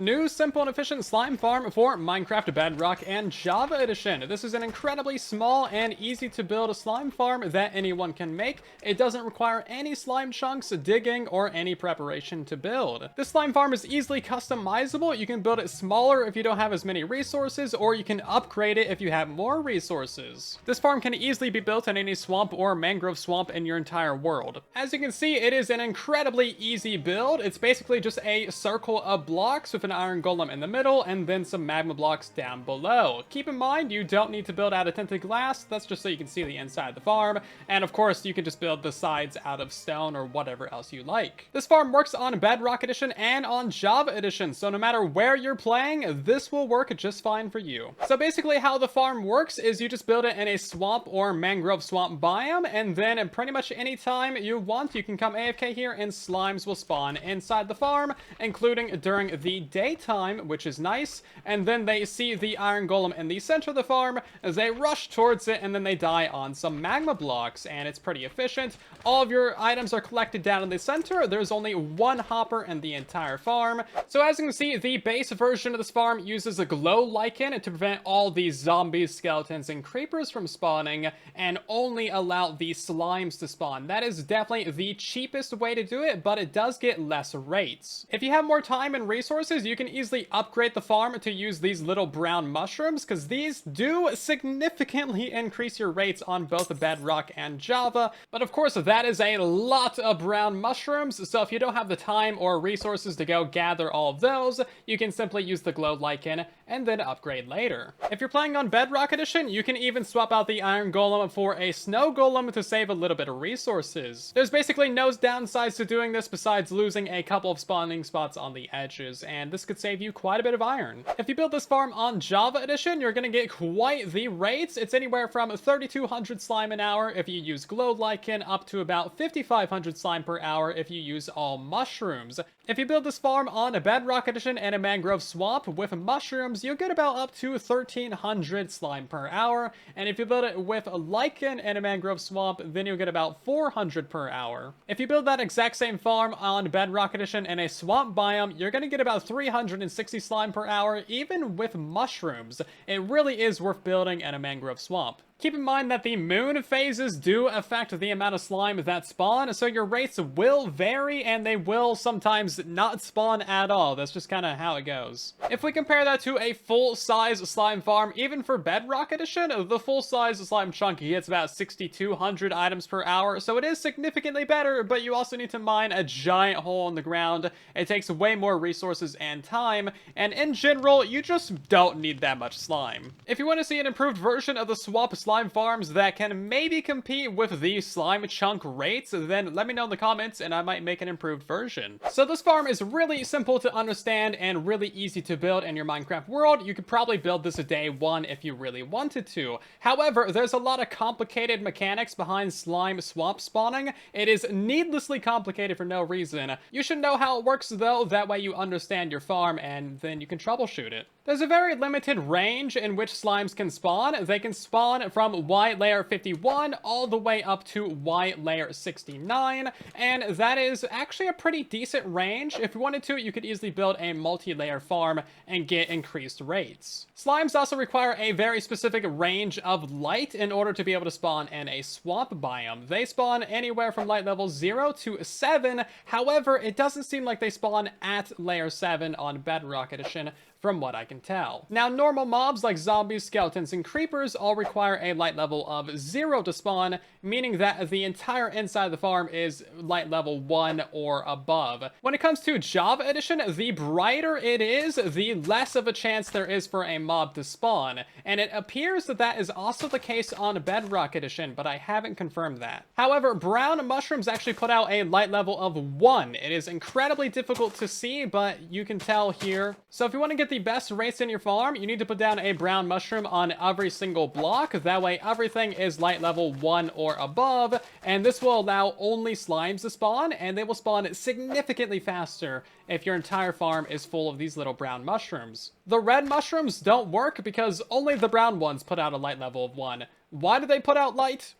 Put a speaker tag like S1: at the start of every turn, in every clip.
S1: New, simple, and efficient slime farm for Minecraft Bedrock and Java Edition. This is an incredibly small and easy to build slime farm that anyone can make. It doesn't require any slime chunks, digging, or any preparation to build. This slime farm is easily customizable. You can build it smaller if you don't have as many resources, or you can upgrade it if you have more resources. This farm can easily be built in any swamp or mangrove swamp in your entire world. As you can see, it is an incredibly easy build. It's basically just a circle of blocks with an iron golem in the middle and then some magma blocks down below. Keep in mind, you don't need to build out of tinted glass. That's just so you can see the inside of the farm. And of course, you can just build the sides out of stone or whatever else you like. This farm works on Bedrock Edition and on Java Edition, so no matter where you're playing, this will work just fine for you. So basically how the farm works is you just build it in a swamp or mangrove swamp biome, and then pretty much any time you want, you can come AFK here and slimes will spawn inside the farm, including during the daytime, which is nice. And then they see the iron golem in the center of the farm as they rush towards it, and then they die on some magma blocks, and it's pretty efficient. All of your items are collected down in the center. There's only one hopper in the entire farm. So as you can see, the base version of this farm uses a glow lichen to prevent all these zombies, skeletons, and creepers from spawning, and only allow the slimes to spawn. That is definitely the cheapest way to do it, but it does get less rates. If you have more time and resources, you can easily upgrade the farm to use these little brown mushrooms, because these do significantly increase your rates on both Bedrock and Java. But of course, that is a lot of brown mushrooms, so if you don't have the time or resources to go gather all of those, you can simply use the glow lichen and then upgrade later. If you're playing on Bedrock Edition, you can even swap out the iron golem for a snow golem to save a little bit of resources. There's basically no downsides to doing this besides losing a couple of spawning spots on the edges, and this could save you quite a bit of iron. If you build this farm on Java Edition, you're gonna get quite the rates. It's anywhere from 3,200 slime an hour if you use glow lichen, up to about 5,500 slime per hour if you use all mushrooms. If you build this farm on a Bedrock Edition and a mangrove swamp with mushrooms, you'll get about up to 1,300 slime per hour. And if you build it with a lichen and a mangrove swamp, then you'll get about 400 per hour. If you build that exact same farm on Bedrock Edition in a swamp biome, you're going to get about 360 slime per hour, even with mushrooms. It really is worth building in a mangrove swamp. Keep in mind that the moon phases do affect the amount of slime that spawn, so your rates will vary and they will sometimes not spawn at all. That's just kind of how it goes. If we compare that to a full-size slime farm, even for Bedrock Edition, the full-size slime chunk gets about 6,200 items per hour, so it is significantly better, but you also need to mine a giant hole in the ground. It takes way more resources and time, and in general, you just don't need that much slime. If you want to see an improved version of the swamp slime farms that can maybe compete with the slime chunk rates, then let me know in the comments and I might make an improved version. So this farm is really simple to understand and really easy to build in your Minecraft world. You could probably build this day one if you really wanted to. However, there's a lot of complicated mechanics behind slime swamp spawning. It is needlessly complicated for no reason. You should know how it works though, that way you understand your farm and then you can troubleshoot it. There's a very limited range in which slimes can spawn. They can spawn from Y layer 51 all the way up to Y layer 69, and that is actually a pretty decent range. If you wanted to, you could easily build a multi-layer farm and get increased rates. Slimes also require a very specific range of light in order to be able to spawn in a swamp biome. They spawn anywhere from light level 0 to 7, however, it doesn't seem like they spawn at layer 7 on Bedrock Edition, from what I can tell. Now, normal mobs like zombies, skeletons, and creepers all require a light level of 0 to spawn, meaning that the entire inside of the farm is light level 1 or above. When it comes to Java Edition, the brighter it is, the less of a chance there is for a mob to spawn. And it appears that that is also the case on Bedrock Edition, but I haven't confirmed that. However, brown mushrooms actually put out a light level of 1. It is incredibly difficult to see, but you can tell here. So if you want to get the best rates in your farm, you need to put down a brown mushroom on every single block. That way everything is light level 1 or above, and this will allow only slimes to spawn, and they will spawn significantly faster if your entire farm is full of these little brown mushrooms. The red mushrooms don't work because only the brown ones put out a light level of 1. Why do they put out light?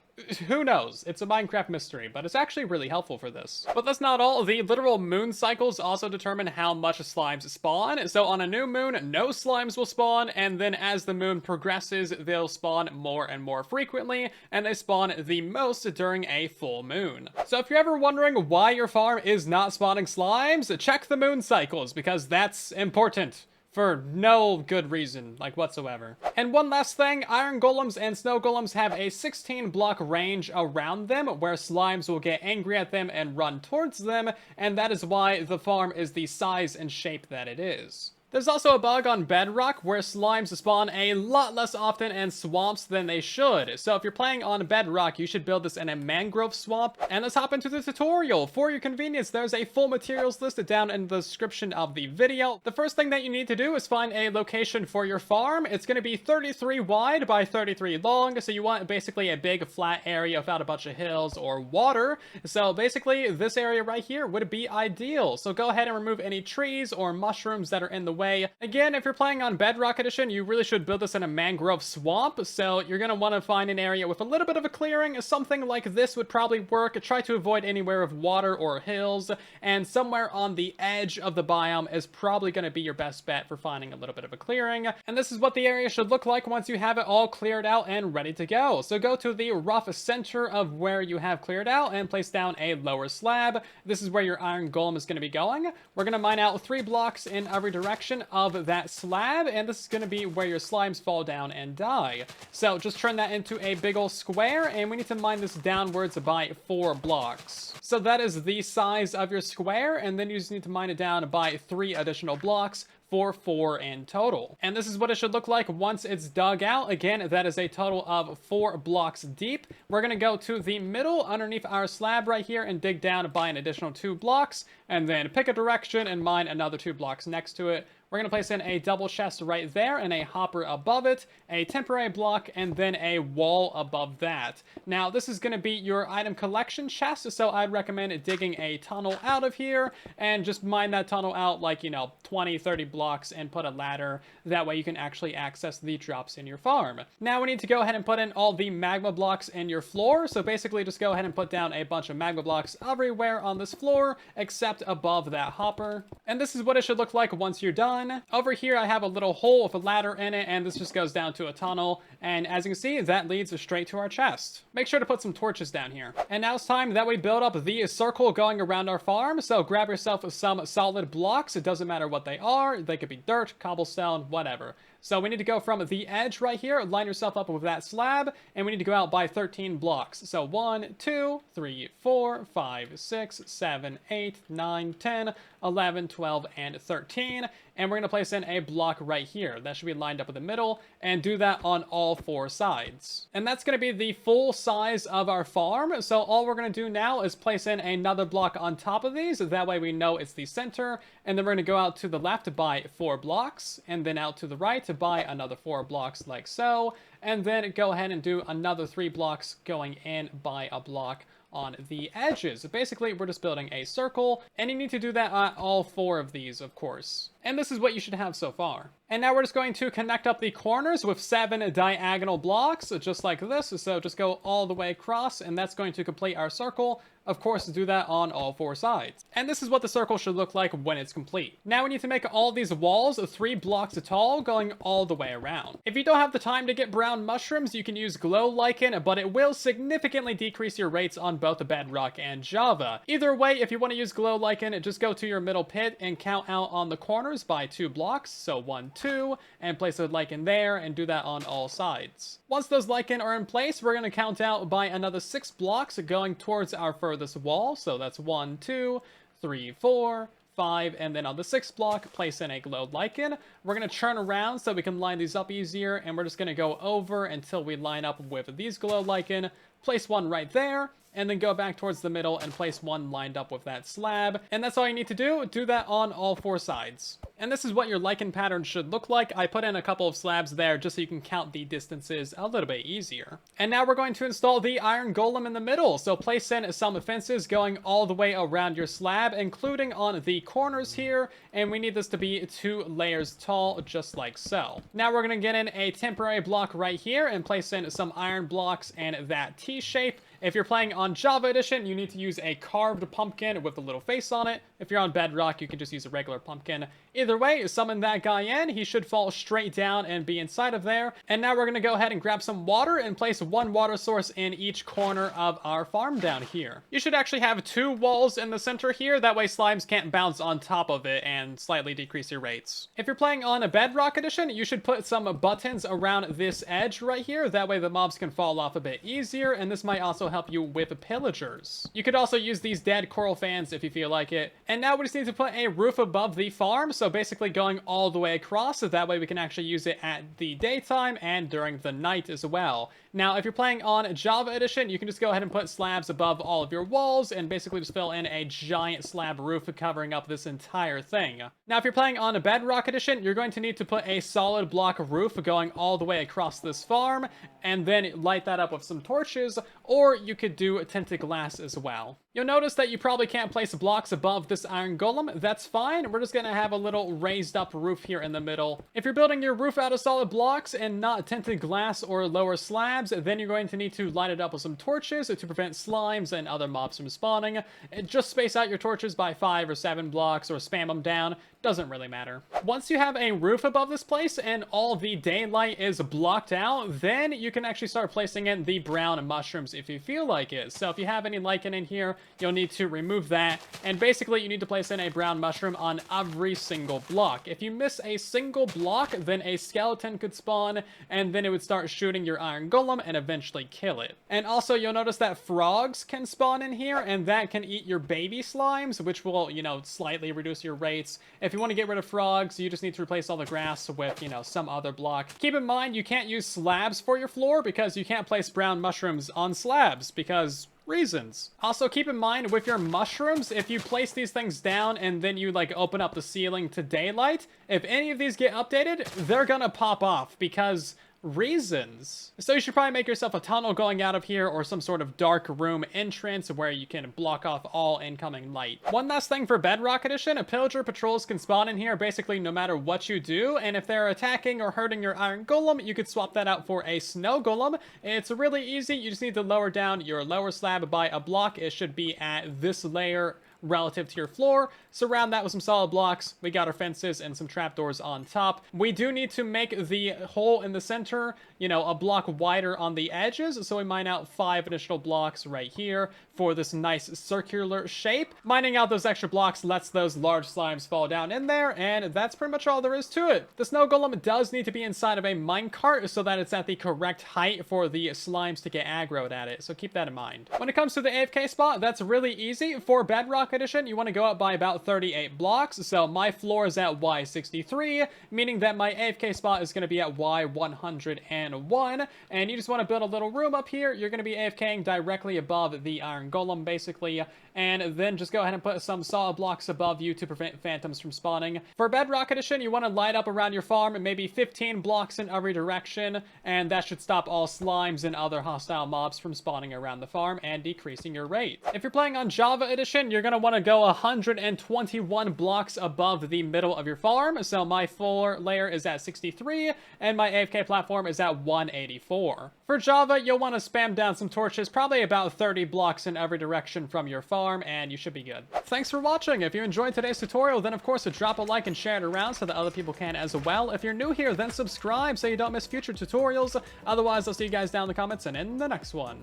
S1: Who knows? It's a Minecraft mystery, but it's actually really helpful for this. But that's not all. The literal moon cycles also determine how much slimes spawn. So on a new moon, no slimes will spawn, and then as the moon progresses, they'll spawn more and more frequently, and they spawn the most during a full moon. So if you're ever wondering why your farm is not spawning slimes, check the moon cycles, because that's important. For no good reason, like whatsoever. And one last thing, iron golems and snow golems have a 16 block range around them where slimes will get angry at them and run towards them, and that is why the farm is the size and shape that it is. There's also a bug on Bedrock where slimes spawn a lot less often in swamps than they should. So if you're playing on Bedrock, you should build this in a mangrove swamp. And let's hop into the tutorial. For your convenience, there's a full materials list down in the description of the video. The first thing that you need to do is find a location for your farm. It's going to be 33 wide by 33 long. So you want basically a big flat area without a bunch of hills or water. So basically this area right here would be ideal. So go ahead and remove any trees or mushrooms that are in the way. Again, if you're playing on Bedrock Edition, you really should build this in a mangrove swamp, so you're going to want to find an area with a little bit of a clearing. Something like this would probably work. Try to avoid anywhere of water or hills, and somewhere on the edge of the biome is probably going to be your best bet for finding a little bit of a clearing. And this is what the area should look like once you have it all cleared out and ready to go. So go to the rough center of where you have cleared out and place down a lower slab. This is where your iron golem is going to be going. We're going to mine out 3 blocks in every direction of that slab, and this is going to be where your slimes fall down and die. So just turn that into a big old square, and we need to mine this downwards by 4 blocks. So that is the size of your square, and then you just need to mine it down by 3 additional blocks for 4 in total. And this is what it should look like once it's dug out. Again, that is a total of 4 blocks deep. We're going to go to the middle underneath our slab right here and dig down by an additional 2 blocks, and then pick a direction and mine another 2 blocks next to it. We're going to place in a double chest right there and a hopper above it, a temporary block, and then a wall above that. Now, this is going to be your item collection chest, so I'd recommend digging a tunnel out of here and just mine that tunnel out like, 20, 30 blocks and put a ladder. That way you can actually access the drops in your farm. Now we need to go ahead and put in all the magma blocks in your floor, so basically just go ahead and put down a bunch of magma blocks everywhere on this floor except above that hopper. And this is what it should look like once you're done. Over here I have a little hole with a ladder in it, and this just goes down to a tunnel, and as you can see, that leads straight to our chest. Make sure to put some torches down here. And now it's time that we build up the circle going around our farm, so grab yourself some solid blocks. It doesn't matter what they are. They could be dirt, cobblestone, whatever. So we need to go from the edge right here, line yourself up with that slab, and we need to go out by 13 blocks. So 1, 2, 3, 4, 5, 6, 7, 8, 9, 10, 11, 12, and 13. And we're going to place in a block right here. That should be lined up in the middle, and do that on all 4 sides. And that's going to be the full size of our farm. So all we're going to do now is place in another block on top of these. That way we know it's the center. And then we're going to go out to the left by 4 blocks, and then out to the right to buy another 4 blocks like so, and then go ahead and do another 3 blocks going in by a block on the edges. Basically, we're just building a circle, and you need to do that on all 4 of these, of course. And this is what you should have so far. And now we're just going to connect up the corners with 7 diagonal blocks, just like this. So just go all the way across, and that's going to complete our circle. Of course, do that on all 4 sides. And this is what the circle should look like when it's complete. Now we need to make all these walls 3 blocks tall, going all the way around. If you don't have the time to get brown mushrooms, you can use glow lichen, but it will significantly decrease your rates on both Bedrock and Java. Either way, if you want to use glow lichen, just go to your middle pit and count out on the corners by 2 blocks. So 1, 2, and place a lichen there, and do that on all sides. Once those lichen are in place, we're going to count out by another 6 blocks going towards our furthest wall. So that's 1, 2, 3, 4, 5, and then on the 6th block, place in a glowed lichen. We're going to turn around so we can line these up easier, and we're just going to go over until we line up with these glowed lichen. Place one right there, and then go back towards the middle and place one lined up with that slab. And that's all you need to do. Do that on all 4 sides. And this is what your lichen pattern should look like. I put in a couple of slabs there just so you can count the distances a little bit easier. And now we're going to install the iron golem in the middle. So place in some fences going all the way around your slab, including on the corners here. And we need this to be 2 layers tall, just like so. Now we're going to get in a temporary block right here and place in some iron blocks and that T shape. If you're playing on Java Edition, you need to use a carved pumpkin with a little face on it. If you're on Bedrock, you can just use a regular pumpkin. Either way, summon that guy in. He should fall straight down and be inside of there. And now we're going to go ahead and grab some water and place 1 water source in each corner of our farm down here. You should actually have 2 walls in the center here. That way slimes can't bounce on top of it and slightly decrease your rates. If you're playing on a Bedrock Edition, you should put some buttons around this edge right here. That way the mobs can fall off a bit easier, and this might also help you with pillagers. You could also use these dead coral fans if you feel like it. And now we just need to put a roof above the farm, so basically going all the way across, so that way we can actually use it at the daytime and during the night as well. Now, if you're playing on Java Edition, you can just go ahead and put slabs above all of your walls and basically just fill in a giant slab roof covering up this entire thing. Now, if you're playing on a Bedrock Edition, you're going to need to put a solid block roof going all the way across this farm and then light that up with some torches, or you could do tinted glass as well. You'll notice that you probably can't place blocks above this iron golem. That's fine. We're just going to have a little raised up roof here in the middle. If you're building your roof out of solid blocks and not tinted glass or lower slabs, then you're going to need to light it up with some torches to prevent slimes and other mobs from spawning. And just space out your torches by 5 or 7 blocks or spam them down. Doesn't really matter. Once you have a roof above this place and all the daylight is blocked out, then you can actually start placing in the brown mushrooms if you feel like it. So if you have any lichen in here, you'll need to remove that. And basically you need to place in a brown mushroom on every single block. If you miss a single block, then a skeleton could spawn and then it would start shooting your iron golem and eventually kill it. And also you'll notice that frogs can spawn in here and that can eat your baby slimes, which will, slightly reduce your rates. If you want to get rid of frogs, you just need to replace all the grass with, some other block. Keep in mind, you can't use slabs for your floor because you can't place brown mushrooms on slabs because reasons. Also, keep in mind with your mushrooms, if you place these things down and then you open up the ceiling to daylight, if any of these get updated, they're gonna pop off because reasons. So you should probably make yourself a tunnel going out of here or some sort of dark room entrance where you can block off all incoming light. One last thing for Bedrock Edition, pillager patrols can spawn in here basically no matter what you do, and if they're attacking or hurting your iron golem, you could swap that out for a snow golem. It's really easy. You just need to lower down your lower slab by a block. It should be at this layer relative to your floor. Surround that with some solid blocks. We got our fences and some trapdoors on top. We do need to make the hole in the center, a block wider on the edges, so we mine out 5 additional blocks right here for this nice circular shape. Mining out those extra blocks lets those large slimes fall down in there, and that's pretty much all there is to it. The snow golem does need to be inside of a minecart so that it's at the correct height for the slimes to get aggroed at it, so keep that in mind. When it comes to the AFK spot, that's really easy. For Bedrock Edition, you want to go up by about 38 blocks, so my floor is at Y63, meaning that my AFK spot is going to be at Y101, and you just want to build a little room up here. You're going to be AFKing directly above the iron golem, basically, and then just go ahead and put some solid blocks above you to prevent phantoms from spawning. For Bedrock Edition, you want to light up around your farm maybe 15 blocks in every direction, and that should stop all slimes and other hostile mobs from spawning around the farm and decreasing your rate. If you're playing on Java Edition, you're going to want to go 121 blocks above the middle of your farm. So my floor layer is at 63 and my AFK platform is at 184. For Java, you'll want to spam down some torches, probably about 30 blocks in every direction from your farm, and you should be good. Thanks for watching. If you enjoyed today's tutorial, then of course drop a like and share it around so that other people can as well. If you're new here, then subscribe so you don't miss future tutorials. Otherwise, I'll see you guys down in the comments and in the next one.